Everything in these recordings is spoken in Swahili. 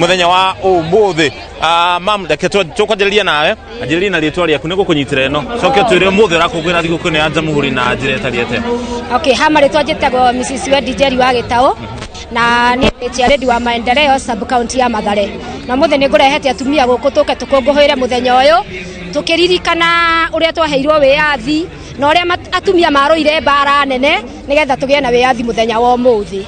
Muthenya wa umuthi mam ndaketwa tukwajereria nawe ajereria na ritwa ryaku niko kunyitira eno coke twire umuthi rakugwira thiko kwene anja muhuri na njira etariete. Okay, hama ritwa jetagwo Mrs. Wedi Njeri wa Gitao na ni chairedi wa maendeleo sub county ya Mathare. Na muthe ni ngurehete atumia guku tuke tukongohoire muthenya uyu tukiririkana uria twaheirwo wiathi na uria atumia maroire bara nene nigetha tugie na wiathi muthenya wa umuthi.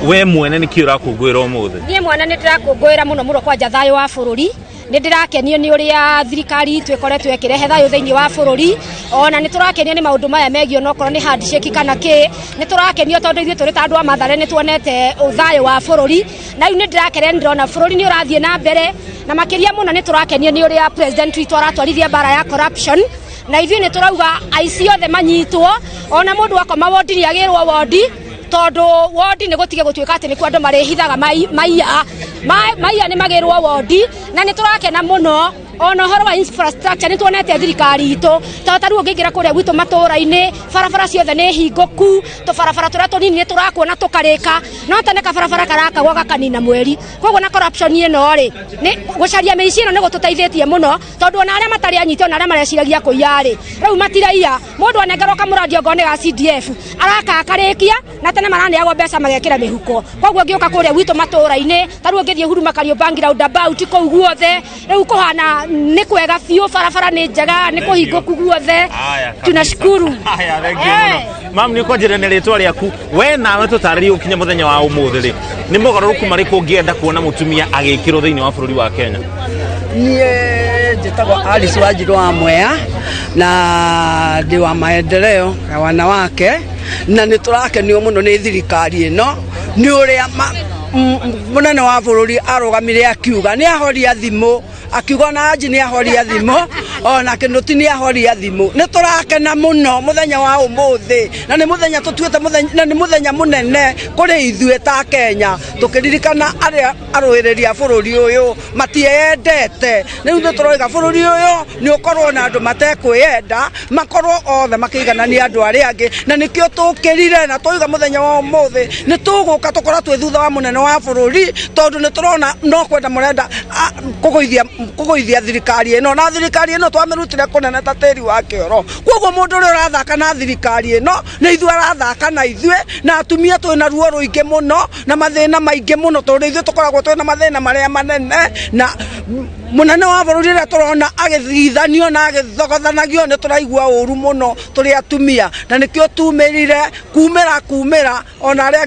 We mwene ni kiura kugwira umuthi? Nie mwana ni ndirakungwira muno kwa thayo wa bururi. Ni ndirakenio ni uria thirikari twikoretwe ekirehe thayo thiini wa bururi, ona ni turakenio ni maundu maya megio nokoro ni handshake kana ki, ni turakenio tondu ithuĩ turi ta andu a Mathare ni tuonete thayo wa bururi, na ni ndirakenio ndona bururi ni urathie na mbere, na makiria muno ni turakenio ni uria president witu aratwarithia bara ya corruption, na ithuĩ ni turauga aici othe manyitwo, ona mundu akoma wodi ni agirwo wodi tondu wodi ni gutige gutuika ati ni kwa andu marehithaga maiya ni magirwo wodi, na ni turakena muno ona horo wa infrastructure ni tuonete thirikari itu tataru ungigira kuria gwitu matura-ini barabara ciothe ni hingoku to barabara turia tunini ni turakuona tukarika no tane ka barabara karaka gwa kanina mweri koguo na corruption ino ri ni gucaria meici ino ni gututeithĩtie muno tondu ona aria matari anyite ona aria mareciragia kuiyari riu matiraia mundu anengerwo kamuradio ngone ga CDF araka akarikia na tene maraneagwo mbeca magekira mihuko koguo ngiuka kuria gwitu matura-ini taru ngithie Huruma Kariobangi roundabout kou guothe riu kuhana ni kwega biu barabara ni njega ni kuhingoku guothe tunashukuru. Haya, thank you. Mam ni kwajira ni ritwa ryaku we nawe tutaririe ukinye muthenya wa umuthi ri ni mugaruruku mariku ungienda kuona mutumia agikirwo thiini wa bururi wa Kenya? Nie njitagwo Alice Wanjiru wa Mwea na ndi wa maendeleo ya wanawake, na ni turakenio muno ni thirikari ino ni uria munene wa bururi arugamire akiuga ni ahoria thimu akiuga na aji ni ahoria thimu ona Kinuti ni ahoria thimu. Ni turakena muno muthenya wa umuthi na ni muthenya tutuite muthenya ni muthenya munene kuri ithuĩ ta Kenya tukiririkana aria aruiriria bururi uyu matiendete. Ni ithuĩ turoiga bururi uyu ni ukorwo na andu matekwenda makorwo othe makiganania andu aria angi, na nikio tukirire na tuiga muthenya wa umuthi ni tuguka tukora twi thutha wa munene wa bururi tondu ni turona no kwenda murenda kugoithia thirikari ino, na thirikari ino twamirutire kunene ta tiri wa kioro. Koguo mundu uri urathaka na thirikari ino ni ithuĩ arathaka na ithuĩ, na atumia twina ruo ruingi muno na mathina maingi muno tondu ithuĩ tukoragwo twina mathina maria manene, na munene wa bururi ria turona agithithanio na agithogothanagio ni turaigua uru muno turi atumia, na nikio tumirire kumira ona aria